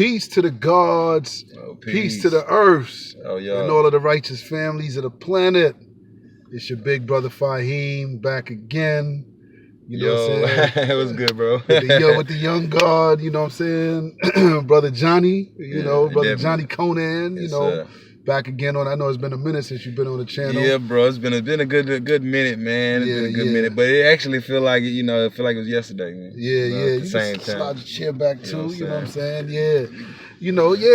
Peace to the gods, Oh, peace to the earths, Oh, yeah. and all of the righteous families of the planet. It's your big brother Fahim back again. You know what I'm saying? It was good, bro. with the young God, you know what I'm saying? Brother Johnny, brother definitely. Johnny Conan, Yes, back again on. I know it's been a minute since you've been on the channel. Yeah, bro, it's been a good minute, man. It's been a good minute, but it actually feel like it was yesterday, man. At the same time. Slide your chair back too. You know what I'm saying? Yeah.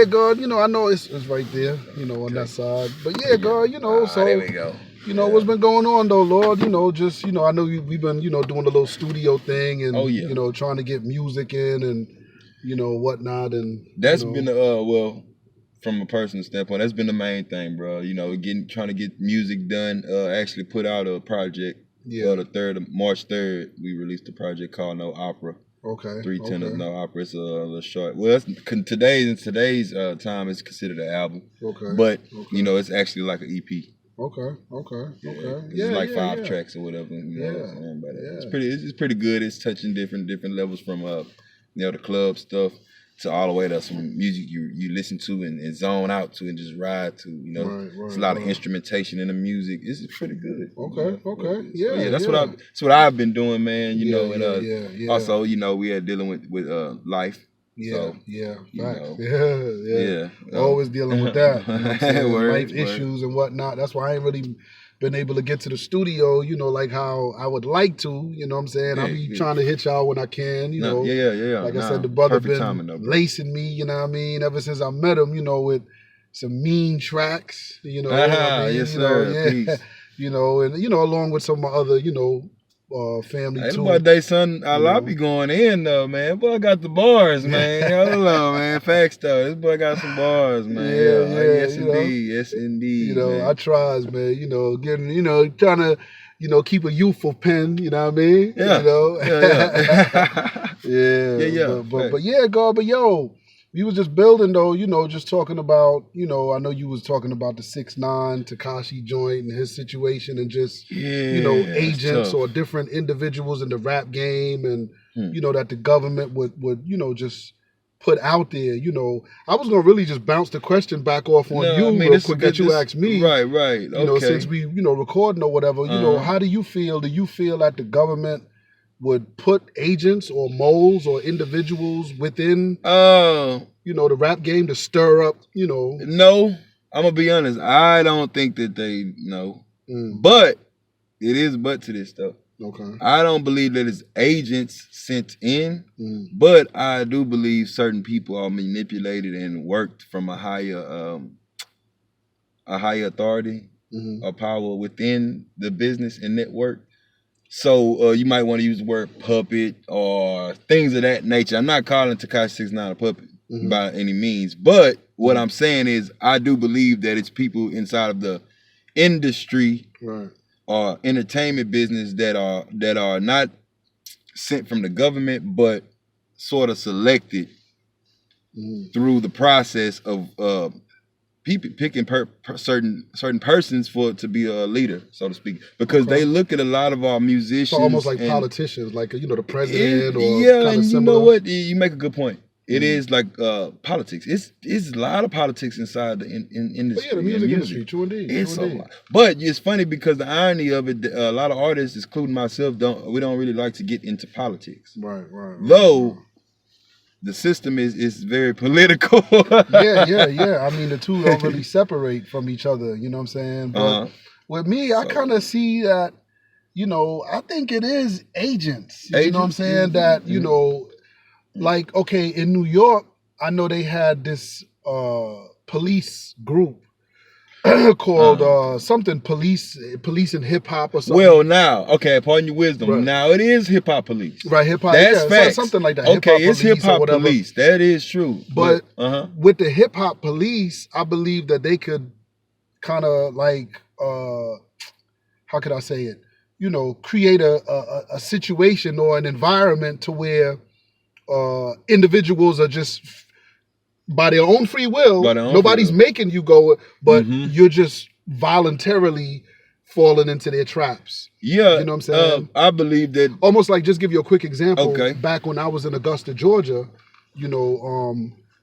God. I know it's right there. On that side. But God. So there we go. What's been going on though, Lord? I know we've been doing a little studio thing and trying to get music in and whatnot and that's been from a personal standpoint, that's been the main thing, bro. Trying to get music done. Actually put out a project. The March 3rd, we released a project called No Opera. Okay. 3 tenors, No Opera. It's a little short. Well, today's time, it's considered an album. Okay. But it's actually like an EP. Okay. It's like 5 tracks or whatever. It's pretty good. It's touching different levels from the club stuff to all the way to some music you listen to and zone out to and just ride to. It's a lot of instrumentation in the music. It's pretty good. Okay. That's what I've been doing, man. Also, we are dealing with life. Always dealing with that. Life issues and whatnot. That's why I ain't really been able to get to the studio, like how I would like to. You know what I'm saying? I'll be trying to hit y'all when I can. Like I said, the brother been lacing me. You know what I mean? Ever since I met him, with some mean tracks. Yes, sir. Peace. And along with some of my other, family too. Boy, they son, I be going in though, man. Boy, I got the bars, man. Hold on, man. Facts though. This boy got some bars, man. Yes, indeed. I tries, man. Getting, trying to, keep a youthful pen. You know what I mean? But yo. We was just building though, just talking about, I know you was talking about the 6ix9ine Tekashi joint and his situation and just, agents or different individuals in the rap game and, that the government would just put out there, I was going to really just bounce the question back off on real quick that you asked me. Right. Okay. Since we, recording or whatever, how do you feel? Do you feel that the government would put agents or moles or individuals within, the rap game to stir up, No, I'm gonna be honest. I don't think that they know, but it is to this stuff. Okay. I don't believe that it's agents sent in, but I do believe certain people are manipulated and worked from a higher authority or power within the business and network. So you might want to use the word puppet or things of that nature. I'm not calling Tekashi 6ix9ine a puppet by any means, but what I'm saying is I do believe that it's people inside of the industry or entertainment business that are not sent from the government, but sort of selected through the process of people picking certain persons to be a leader, so to speak, because they look at a lot of our musicians, so almost like politicians, like the president, or and you know what? You make a good point. It is like politics. It's a lot of politics inside the industry. The music industry, true indeed. It's a lot. But it's funny because the irony of it, a lot of artists, including myself, don't really like to get into politics. Right. Though the system is very political. Yeah. I mean, the two don't really separate from each other. You know what I'm saying? But with me, I kind of see that. I think it is agents. You know what I'm saying? That like, okay, in New York, I know they had this police group called something police and hip hop or something. Well, now, okay, pardon your wisdom. Right. Now it is hip hop police. Right, hip hop. That's facts. Something like that. Okay, it's hip hop police. That is true. But with the hip hop police, I believe that they could kind of like, how could I say it? Create a situation or an environment to where individuals are just by their own free will. Nobody's making you go, but you're just voluntarily falling into their traps. Yeah. You know what I'm saying? I believe that. Almost like, just give you a quick example. Okay. Back when I was in Augusta, Georgia,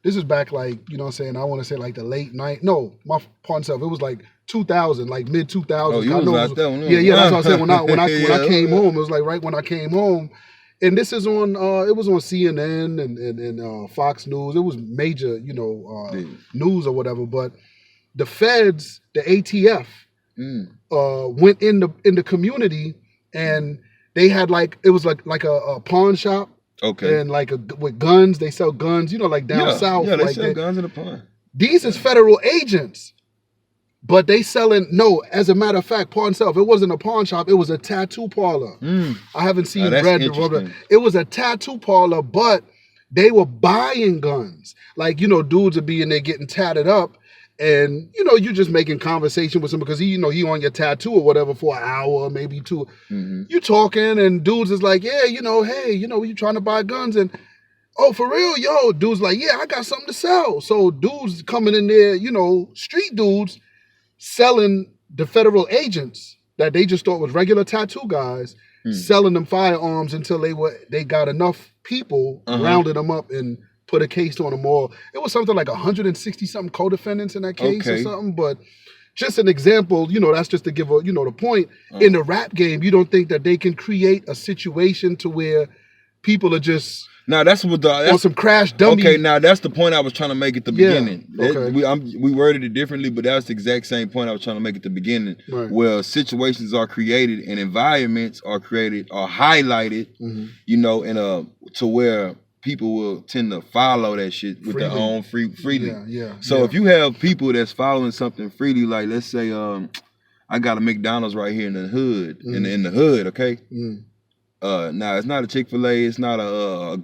This is back like, you know what I'm saying, I want to say like the late night. No, my pardon self, it was like 2000, like mid 2000s. Oh, you was out there. Yeah, that's what I said. When I Yeah. came home, it was like right when I came home. And this is on, it was on CNN and Fox News. It was major, you know, Yeah. news or whatever. But the feds, the ATF, Mm. went in the community, and they had like, it was like a pawn shop. Okay. And like with guns, they sell guns, you know, like down south. Yeah, they like sell guns in the pond. These is federal agents, but they selling. No, as a matter of fact, pawn self. It wasn't a pawn shop. It was a tattoo parlor. Mm. I haven't seen that's read interesting. It was a tattoo parlor, but they were buying guns. Like, you know, dudes would be in there getting tatted up. And, you know, you just making conversation with him because he on your tattoo or whatever for an hour, maybe two. Mm-hmm. You talking and dudes is like, yeah, you know, hey, you know, you trying to buy guns and, oh, for real, yo. Dudes like, yeah, I got something to sell. So dudes coming in there, you know, street dudes selling the federal agents that they just thought was regular tattoo guys, selling them firearms until they got enough people, rounded them up and put a case on them all. It was something like 160 something co-defendants in that case or something. But just an example, you know, that's just to give a, you know, the point. In the rap game, you don't think that they can create a situation to where people are just now that's what on some crash dummy. Okay, now that's the point I was trying to make at the beginning. Okay. We worded it differently, but that's the exact same point I was trying to make at the beginning. Right. Where situations are created and environments are created or highlighted, you know, to where people will tend to follow that shit with their own freely. Yeah. So if you have people that's following something freely, like let's say I got a McDonald's right here in the hood, in the hood, okay? Now it's not a Chick-fil-A, it's not a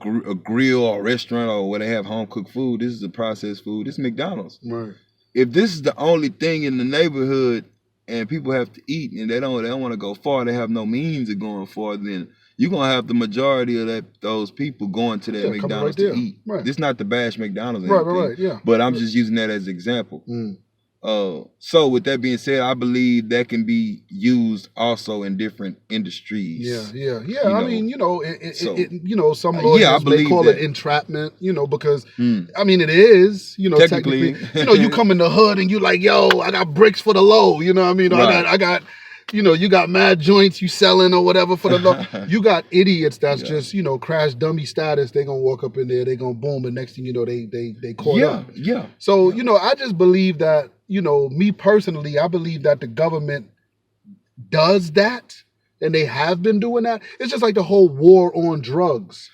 grill or restaurant or where they have home cooked food. This is a processed food. This is McDonald's. Right. If this is the only thing in the neighborhood and people have to eat and they don't want to go far, they have no means of going far, then you're gonna have the majority of those people going to that McDonald's to eat. Right. This not to bash McDonald's or anything, Right, yeah. but I'm just using that as an example. So with that being said, I believe that can be used also in different industries. Yeah. You I know, mean, you know, so- you know, some lawyers I they believe call it that. entrapment, you know, because I mean it is, you know, technically, you know, you come in the hood and you like, yo, I got bricks for the low, you know what I mean? Right. I got, you know, you got mad joints you selling or whatever for the low. You got idiots that's just, you know, crash dummy status. They gonna walk up in there, they gonna boom, and next thing you know, they caught up. Yeah. So, you know, I just believe that, you know, me personally, I believe that the government does that, and they have been doing that. It's just like the whole war on drugs.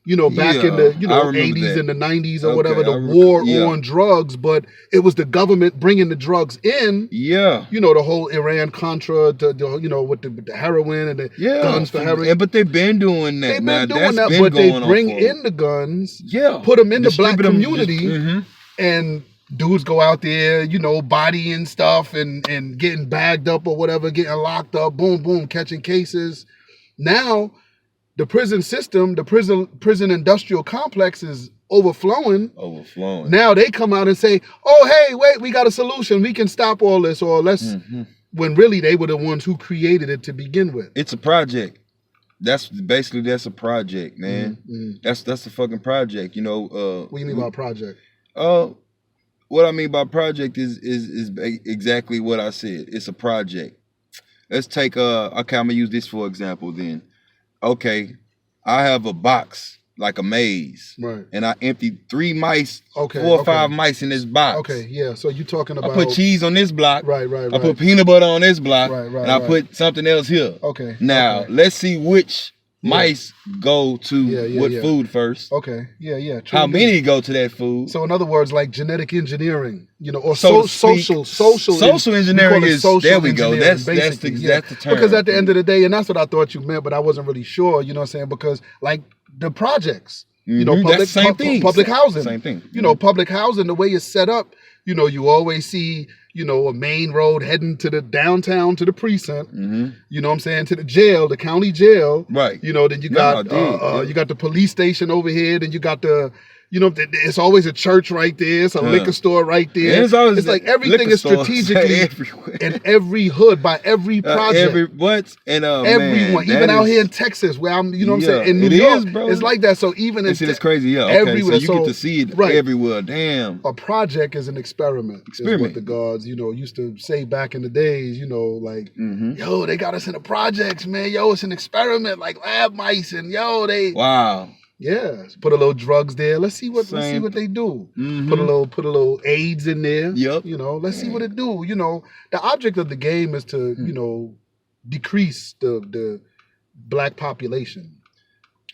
You know, back in the, you I know, remember 80s that. and the 90s or Okay, whatever, the I war yeah. on drugs, but it was the government bringing the drugs in. Yeah. You know, the whole Iran-Contra, you know, with the heroin and the guns for heroin. But they've been doing that. They've Now, been doing that's that, been but they going on bring for- in the guns, Yeah. put them in the black Distribute 'em, community, and dudes go out there, you know, bodying stuff and getting bagged up or whatever, getting locked up, boom, boom, catching cases. Now, the prison system, the prison industrial complex is overflowing. Now they come out and say, oh, hey, wait, we got a solution. We can stop all this, or let's, when really they were the ones who created it to begin with. It's a project. That's a project, man. That's a fucking project, you know. What do you mean by project? What I mean by project is exactly what I said. It's a project. Let's take okay, I'm gonna use this for example then. Okay, I have a box like a maze. Right. And I emptied 3 mice, Okay, 4 or 5 mice in this box. Okay, yeah. So you're talking about I put cheese on this block. Right. I put peanut butter on this block. Right, and I put something else here. Okay. Now, okay. let's see which mice go to what food first. Okay. Yeah. True. How many go to that food? So in other words, like genetic engineering, you know, or So to social engineering we call it is social there we go. engineering, That's basically, the term. Because at the end of the day, and that's what I thought you meant, but I wasn't really sure, you know what I'm saying? Because like the projects, you know, That's the same thing. public housing. Same thing. You know, public housing, the way it's set up, you know, you always see, you know, a main road heading to the downtown, to the precinct, you know what I'm saying, to the jail, the county jail. Right. You know, then you got you got the police station over here, then you got the You know, it's always a church right there. It's a liquor store right there. And it's always like everything is strategically everywhere. in every hood by every project. Everyone, even out here in Texas, where I'm, you know what I'm saying, in New York, bro. It's like that. So even in it's crazy, yeah. Okay, everywhere, so you get to see it everywhere. Damn. A project is an experiment. Is what the gods, used to say back in the days. Like, yo, they got us in the projects, man. Yo, it's an experiment, like lab mice, and yo, they. Wow. Yeah, put a little drugs there. Let's see what they do. Put a little AIDS in there. Yep. Let's see what it do. The object of the game is to decrease the black population,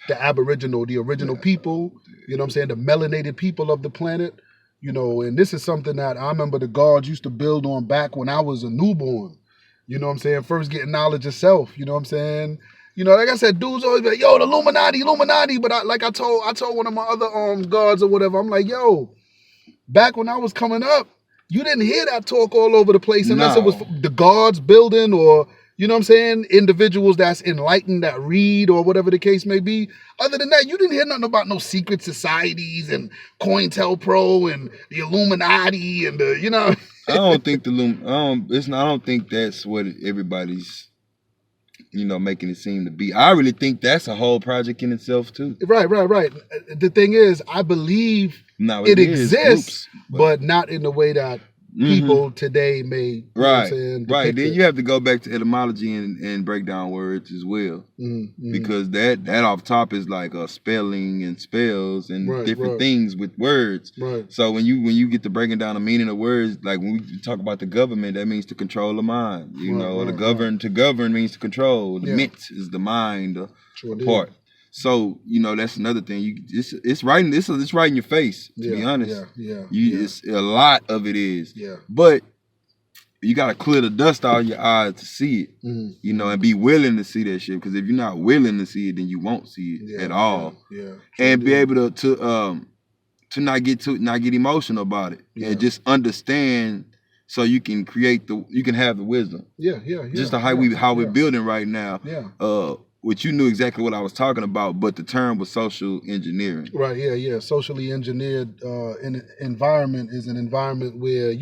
the original people. You know what I'm saying? The melanated people of the planet. And this is something that I remember the guards used to build on back when I was a newborn. You know what I'm saying? First getting knowledge of self. You know what I'm saying? Like I said, dudes always be like, yo, the Illuminati. But I told one of my other guards or whatever, I'm like, yo, back when I was coming up, you didn't hear that talk all over the place unless it was the guards building or, you know what I'm saying, individuals that's enlightened that read or whatever the case may be. Other than that, you didn't hear nothing about no secret societies and COINTELPRO and the Illuminati and the, I don't think I don't think that's what everybody's making it seem to be. I really think that's a whole project in itself too. Right. The thing is, I believe it exists, but not in the way that people today may. Right. Then you have to go back to etymology and break down words as well, because that off top is like a spelling and spells and different things with words. Right. So when you get to breaking down the meaning of words, like when we talk about the government, that means to control the mind. To govern means to control. The ment is the mind part. So that's another thing. It's right in your face. To be honest, it's a lot of it is. Yeah. But you gotta clear the dust out of your eyes to see it. And be willing to see that shit. Because if you're not willing to see it, then you won't see it at all. Yeah. And be able to not get emotional about it and just understand. So you can have the wisdom. Yeah. Just how we're building right now. Yeah. Which you knew exactly what I was talking about, but the term was social engineering. Right, yeah. Socially engineered environment is an environment where,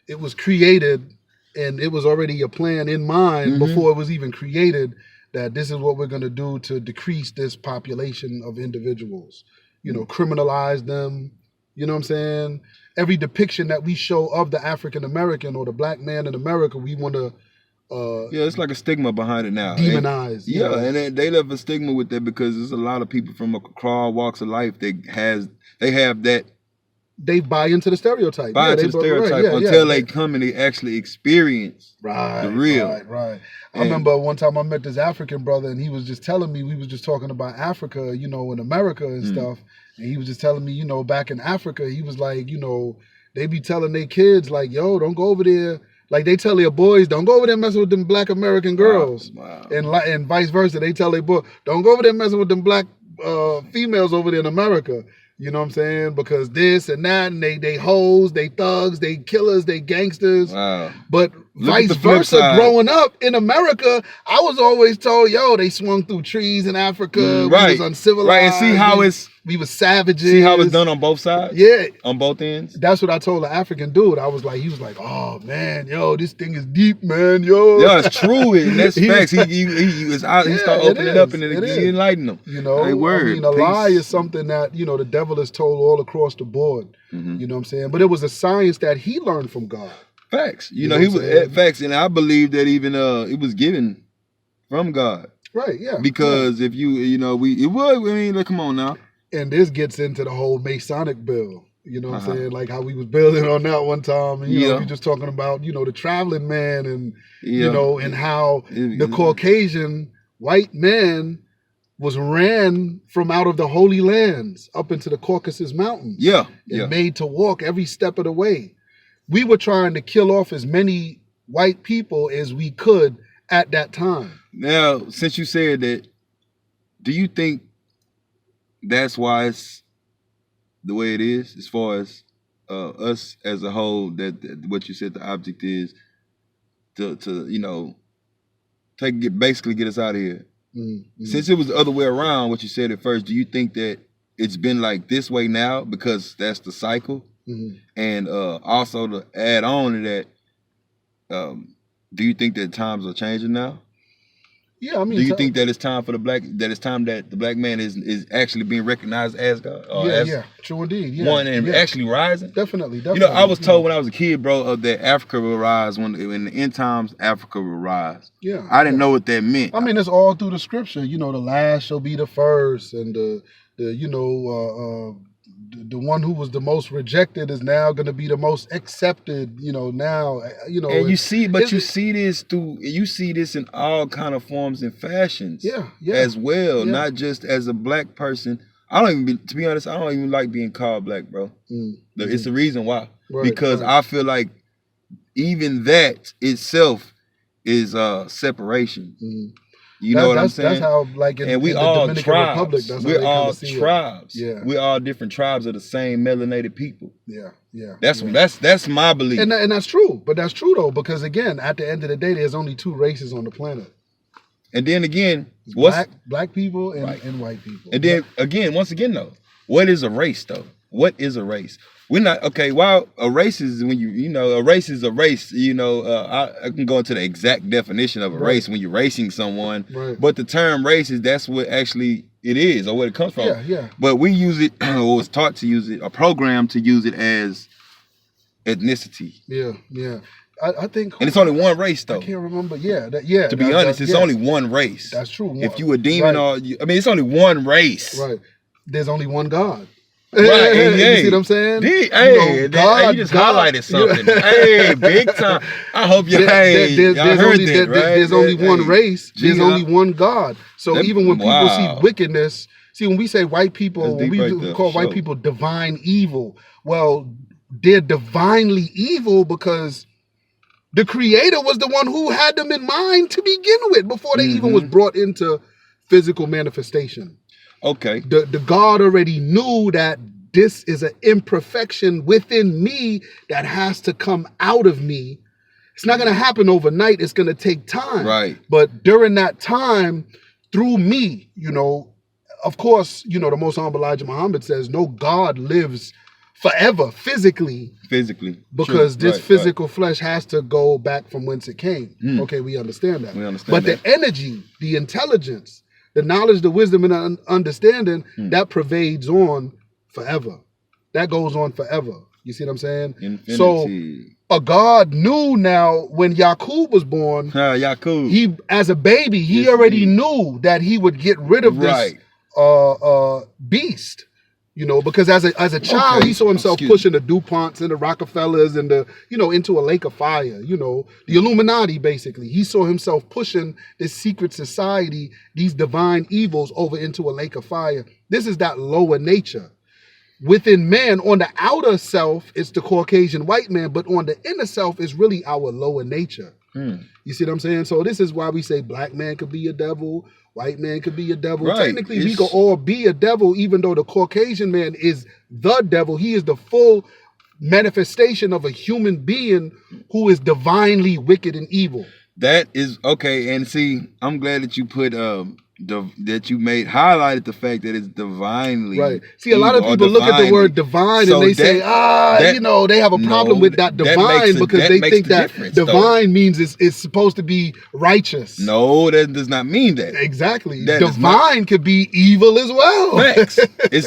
it was created and it was already a plan in mind before it was even created that this is what we're going to do to decrease this population of individuals. Criminalize them. You know what I'm saying? Every depiction that we show of the African American or the black man in America, we want to it's like a stigma behind it now. Demonized. And they left a stigma with that because there's a lot of people from across walks of life that they have that. They buy into the stereotype. Until they come and they actually experience the real. Right. I remember one time I met this African brother and he was just telling me, we was just talking about Africa, in America and stuff. And he was just telling me, back in Africa, he was like, they be telling their kids like, yo, don't go over there. Like they tell their boys, don't go over there messing with them black American girls. Wow. And vice versa. They tell their boy, don't go over there messing with them black females over there in America. You know what I'm saying? Because this and that, and they hoes, they thugs, they killers, they gangsters. Wow. But vice versa, growing up in America, I was always told, yo, they swung through trees in Africa. We was uncivilized. Right, and see how we was savages. See how it's done on both sides? Yeah. On both ends? That's what I told the African dude. He was like, oh man, yo, this thing is deep, man, yo. Yeah, it's true. And that's facts. He started opening it up and he enlightened them. A lie is something that, the devil is told all across the board. You know what I'm saying? But it was a science that he learned from God. Facts. He was facts, and I believe that even it was given from God. Right. Yeah. Because if come on now. And this gets into the whole Masonic bill. You know what I'm saying? Like how we was building on that one time. And, we just talking about, the traveling man and, and how the Caucasian white man was ran from out of the Holy Lands up into the Caucasus Mountains. Yeah. And made to walk every step of the way. We were trying to kill off as many white people as we could at that time. Now, since you said that, do you think that's why it's the way it is, as far as us as a whole, that what you said the object is to basically get us out of here? Since it was the other way around, what you said at first, do you think that it's been like this way now because that's the cycle. Mhm. And also to add on to that, do you think that times are changing now? Yeah, I mean, Do you think that it's time for that the black man is actually being recognized as God? Or yeah, as yeah, true indeed. Yeah, one and yeah. actually rising? Definitely. You know, I was told when I was a kid, bro, that Africa will rise when in the end times, Africa will rise. Yeah, I didn't know what that meant. I mean, it's all through the scripture. You know, the last shall be the first, and the you know the one who was the most rejected is now going to be the most accepted. You know, now you know. And you it's- see, but it's- you see this in all kind of forms and fashions. Yeah, yeah. As well, Yeah. not just as a black person. To be honest, I don't even like being called black, bro. It's the reason why. Right, Because right. I feel like even that itself is separation. You know what I'm saying? That's how, like, And we in the all Dominican tribes. Republic, that's how We're they all kinda see it. tribes. Yeah. We're all different tribes of the same melanated people. Yeah, yeah. That's yeah. that's my belief. And that's true. But that's true though, because again, at the end of the day, there's only two races on the planet: And then again, black people and, Right. and white people. And then again, once again though, what is a race though? What is a race? We're not okay. While a race is when a race is a race. You know, I can go into the exact definition of a Right. race when you're racing someone. Right. But the term race that's what actually it is, or where it comes from. Yeah, yeah. But we use it, or was taught to use it, or programmed to use it as ethnicity. Yeah, yeah. I think, And it's only one race though. I can't remember. Yeah, To be honest, it's only one race. That's true. If you a demon Right. it's only one race. Right. There's only one God. Right, and You hey, see what I'm saying? Hey, God, you just God- highlighted something. Hey, big time. I hope you y'all heard only, that, right? There's only one Hey, race. There's gee, only one God. So that- even when people wow. see wickedness, when we say white people, That's when deep we right there, call for white sure. people divine evil, well, they're divinely evil because the Creator was the one who had them in mind to begin with before they even was brought into physical manifestation. Okay. The God already knew that this is an imperfection within me that has to come out of me. It's not going to happen overnight. It's going to take time. Right. But during that time, through me, of course, the Most Honorable Elijah Muhammad says no God lives forever physically, because True. this Right, physical flesh has to go back from whence it came. Mm. Okay, we understand that. We understand But that. the energy, the intelligence, the knowledge, the wisdom, and understanding, that pervades on forever. That goes on forever. You see what I'm saying? Infinity. So a God knew now when Yaqub was born, Yaqub. he, as a baby, he Yes, already indeed. knew that he would get rid of Right. this beast. Because as a child, Okay. he saw himself Excuse pushing the DuPonts and the Rockefellers and into a lake of fire, the Illuminati, basically. He saw himself pushing this secret society, these divine evils over into a lake of fire. This is that lower nature. Within man, on the outer self, it's the Caucasian white man, but on the inner self is really our lower nature. You see what I'm saying? So this is why we say black man could be a devil, white man could be a devil. Right. Technically, we could all be a devil, even though the Caucasian man is the devil. He is the full manifestation of a human being who is divinely wicked and evil. That is okay. And see, I'm glad that you put that you highlighted the fact that it's divinely Right. See, a lot of evil, or people look at the word divine So and they say, that- they have a problem no, with that that divine makes because that they makes think the that difference, though. divine means it's supposed to be righteous. No, that does not mean that. Exactly. That does not- Divine could be evil as well. Facts. It's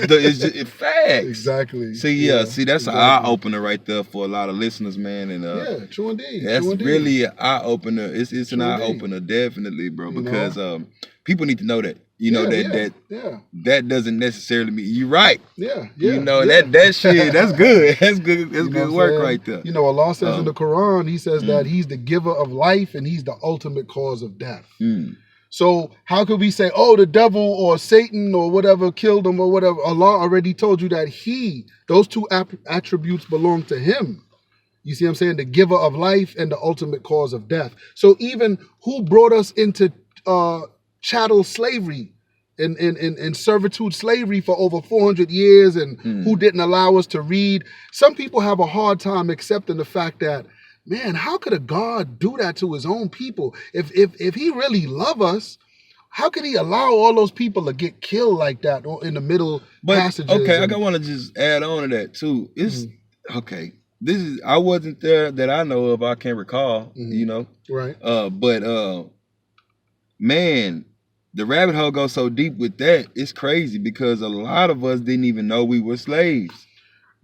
facts. Exactly. See, that's exactly. an eye opener right there for a lot of listeners, man. And Yeah, true indeed. that's true indeed. really an eye opener. It's an True eye indeed. opener, definitely, bro. You know? Because people need to know that. yeah, That doesn't necessarily mean you're right. yeah. And yeah. that shit, that's good. That's good. That's You know good what work I'm saying? right there. Allah says in the Quran, he says Mm. that he's the giver of life and he's the ultimate cause of death. Mm. So how could we say, oh, the devil or Satan or whatever killed him or whatever? Allah already told you that those two attributes belong to him. You see what I'm saying? The giver of life and the ultimate cause of death. So even who brought us into chattel slavery and servitude slavery for over 400 years and who didn't allow us to read. Some people have a hard time accepting the fact that, man, how could a God do that to his own people? If he really loved us, How could he allow all those people to get killed like that in the middle passages? Okay, I want to just add on to that too. It's okay. This is I wasn't there that I know of. I can't recall. You know, right? But man, the rabbit hole goes so deep with that. It's crazy because a lot of us didn't even know we were slaves.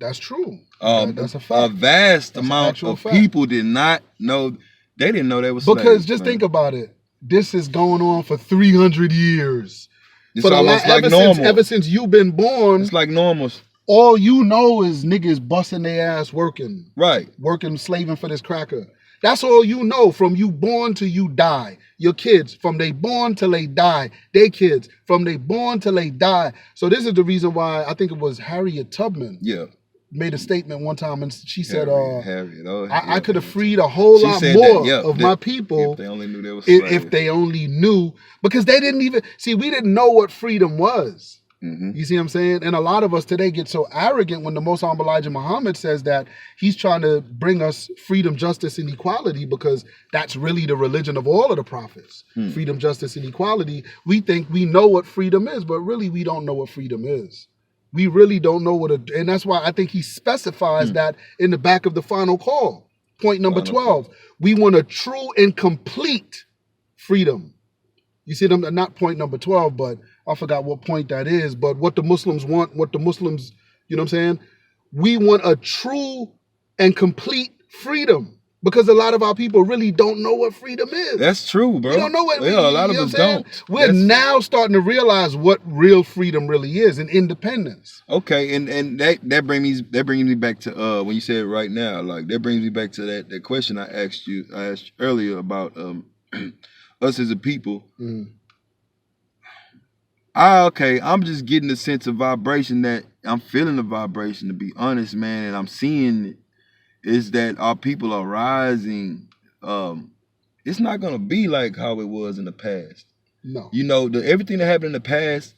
That's true. That's a fact. A vast amount of people did not know. They didn't know they were slaves. Because just think about it. This is going on for 300 years. It's almost like normal. Ever since you've been born. It's like normal. All you know is niggas busting their ass working. Right. Working, slaving for this cracker. That's all you know from you born till you die. Your kids, from they born till they die. They kids, from they born till they die. So this is the reason why I think it was Harriet Tubman. Yeah. Made a statement one time and she said, I could have freed a whole lot more of my people if they only knew they were if they only knew, because they didn't even see, we didn't know what freedom was. You see what I'm saying? And a lot of us today get so arrogant when the Most Honorable Elijah Muhammad says that he's trying to bring us freedom, justice, and equality, because that's really the religion of all of the prophets. Freedom, justice, and equality. We think we know what freedom is, but really we don't know what freedom is. We really don't know and that's why I think he specifies that in the back of the final call. Point number 12. We want a true and complete freedom. You see them, not point number 12, but I forgot what point that is, but what the Muslims want, what the Muslims, you know what I'm saying? We want a true and complete freedom, because a lot of our people really don't know what freedom is. That's true, bro. We don't know what a lot of us don't. We're now starting to realize what real freedom really is, and independence. Okay, and that brings me back to when you said right now, like that brings me back to that question I asked you earlier about us as a people. I'm just getting the sense of vibration that I'm feeling the vibration, to be honest, man, and I'm seeing it, is that our people are rising. It's not gonna be like how it was in the past. No. You know, everything that happened in the past,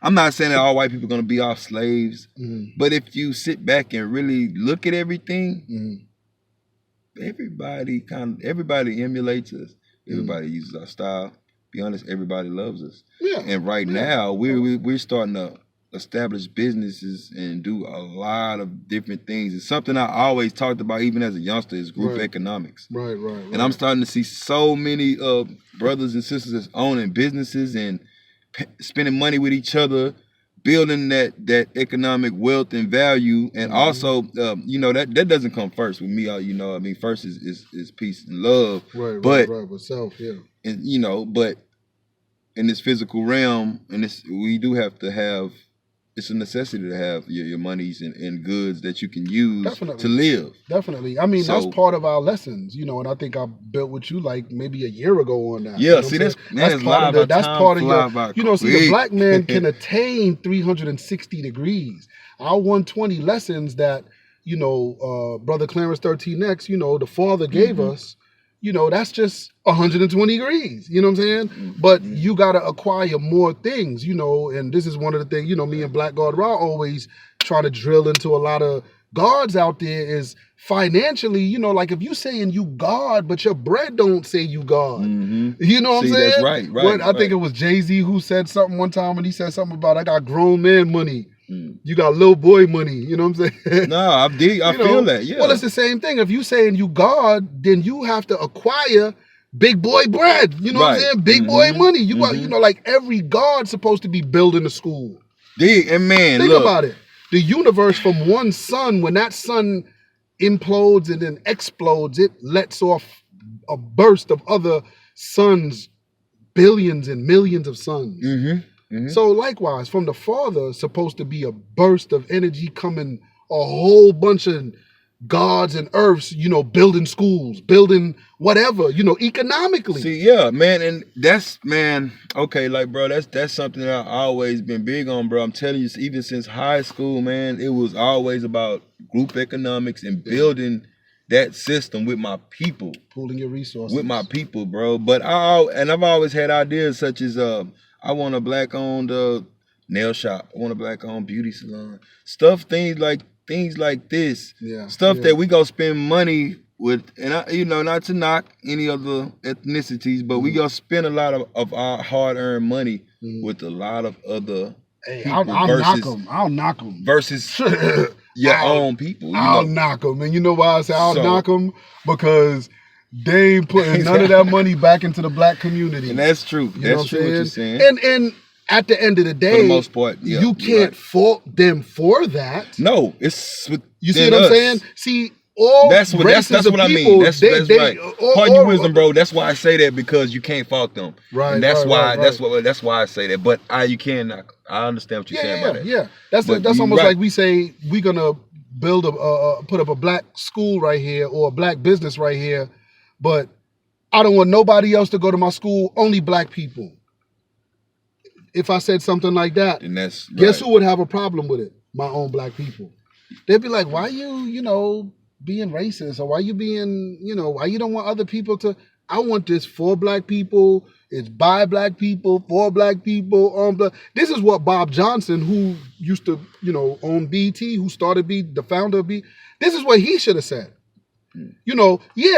I'm not saying that all white people are gonna be our slaves, but if you sit back and really look at everything, everybody emulates us. Everybody uses our style. Be honest, everybody loves us. Yeah. And right now, we're starting to establish businesses and do a lot of different things. It's something I always talked about, even as a youngster, is group economics. Right. And I'm starting to see so many brothers and sisters that's owning businesses and spending money with each other, building that economic wealth and value. And also, that doesn't come first with me. First is peace and love. Right. With self, yeah. And but in this physical realm, we do have to have. It's a necessity to have your monies and goods that you can use to live. Definitely. I mean, that's part of our lessons, and I think I built with you like maybe a year ago on that. Yeah, see, that's part of your, the black man can attain 360 degrees. Our 120 lessons that, Brother Clarence 13X, the Father gave us, that's just 120 degrees, you know what I'm saying? But you got to acquire more things, and this is one of the things, me and Black God Ra always try to drill into a lot of gods out there is financially, like if you saying you God, but your bread don't say you God. You know what I'm saying? That's right. I think it was Jay-Z who said something one time, and he said something about, I got grown man money. You got little boy money, you know what I'm saying? No, I feel that, yeah. Well, it's the same thing. If you saying you God, then you have to acquire big boy bread. You know what I'm saying? Big boy money. You got, like every God's supposed to be building a school. And man, think about it. The universe from one sun, when that sun implodes and then explodes, it lets off a burst of other suns, billions and millions of suns. So likewise, from the Father, supposed to be a burst of energy coming, a whole bunch of gods and earths, building schools, building whatever, economically. See, yeah, man, and that's, okay, like, bro, that's something that I've always been big on, bro. I'm telling you, even since high school, man, it was always about group economics and building that system with my people. Pooling your resources. With my people, bro. But I've always had ideas such as, I want a black-owned nail shop. I want a black-owned beauty salon. Things like this. Yeah. Stuff that we gonna spend money not to knock any other ethnicities, but we gonna spend a lot of our hard-earned money with a lot of other Hey, people I'll knock them. versus your own people. I'll knock them. And you know why I say I'll So- knock them? Because they ain't putting none of that money back into the black community. And that's true. You know That's true what you're saying. And at the end of the day, For the most part, yeah, you you're can't right. fault them for that. No, it's You see within what I'm us. saying? See, all That's what races that's of what I mean. people, That's right. Pardon your wisdom, bro. That's why I say that, because you can't fault them. Right. And that's right, why right. that's why I say that. But you can knock. I understand what you're saying about that. Yeah. That's But that's you almost right. like we say we're gonna build put up a black school right here or a black business right here, but I don't want nobody else to go to my school. Only black people. If I said something like that, And that's guess right. who would have a problem with it? My own black people. They'd be like, why you being racist, or why you being, why you don't want other people to, I want this for black people, it's by black people, for black people, on black. This is what Bob Johnson, who used to, own BT, who started the founder of BT, this is what he should have said.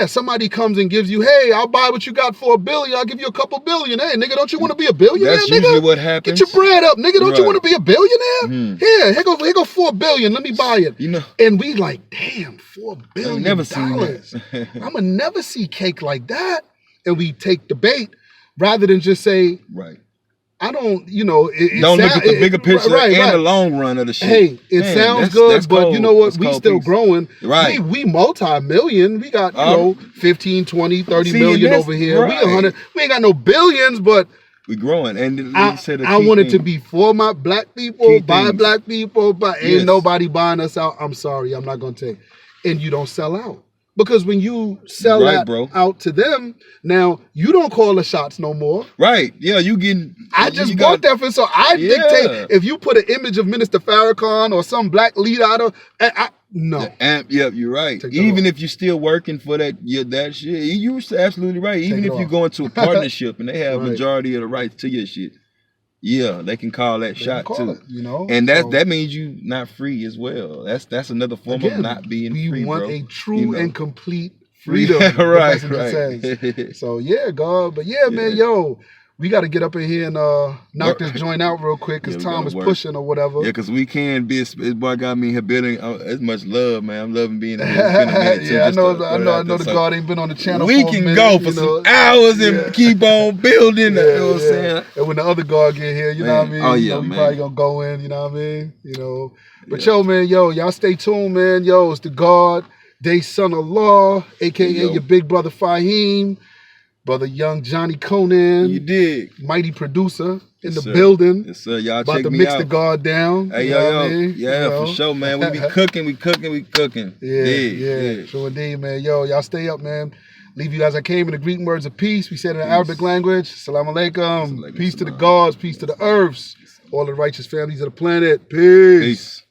Somebody comes and gives you, hey, I'll buy what you got for $1 billion. I'll give you a couple billion. Hey, nigga, don't you want to be a billionaire, That's nigga? usually what happens. Get your bread up, nigga. Don't you Right. want to be a billionaire? Mhm. Here go $4 billion. Let me buy it. And we like, damn, $4 billion. never seen that. I'ma never see cake like that. And we take the bait rather than just say, Right. I don't, Don't look at the bigger picture and the long run of the shit. Hey, it Man, sounds that's good, but cold. you know what? That's We cold still piece. growing. Right. We multi-million. We got, 15, 20, 30 See, million that's over here. right. We 100. We ain't got no billions, but We growing. And I want it to be for my black people, Key by things. black people, but ain't Yes. nobody buying us out. I'm sorry, I'm not gonna take. And you don't sell out. Because when you sell Right, that bro. out to them, now you don't call the shots no more. Right. Yeah, you getting. I just bought that for, so I Yeah. dictate. If you put an image of Minister Farrakhan or some black leader out of, no. Yep, you're right. Take that Even off. if you're still working for that shit, you're absolutely right. Even Take if it you off. go into a partnership and they have Right. majority of the rights to your shit, yeah, they can call that They shot call too. it, And So, that means you not free as well. That's another form again, of not being we free, want bro. a true You know. and complete freedom. the right, messenger right. says. So yeah, God. But yeah, man, yo, we got to get up in here and knock this joint out real quick because Yeah, we Tom gotta is work. pushing or whatever. Yeah, because we can be. This boy got me here building as much love, man. I'm loving being here. It's been a minute, too, Yeah, I just to know. put I it know. out I know there. the So God ain't been on the channel. we for a can minute, go for you know. some hours and Yeah. keep on building. Yeah, You know what I'm yeah. saying? And when the other God get here, you know what I Man. mean? Oh, You yeah, know, we man. probably gonna go in. You know what I mean? But Yeah. yo, man, y'all stay tuned, man. Yo, it's the God, they son of law, aka Yo. your big brother Fahim, brother young Johnny Conan, You dig? mighty producer in the sir. building. Yes, sir. Y'all About check to me mix out. the God down. Hey, you know what yo. I mean? Yeah, You know? for sure, man. We be cooking, we cooking. Yeah, Dig, yeah. dig. So indeed, man. Yo, y'all stay up, man. Leave you as I came in the Greek words of peace. We said it in Peace. Arabic language. Salam alaikum. Alaikum Peace to the salam. gods, peace to the earths, all the righteous families of the planet. Peace. Peace.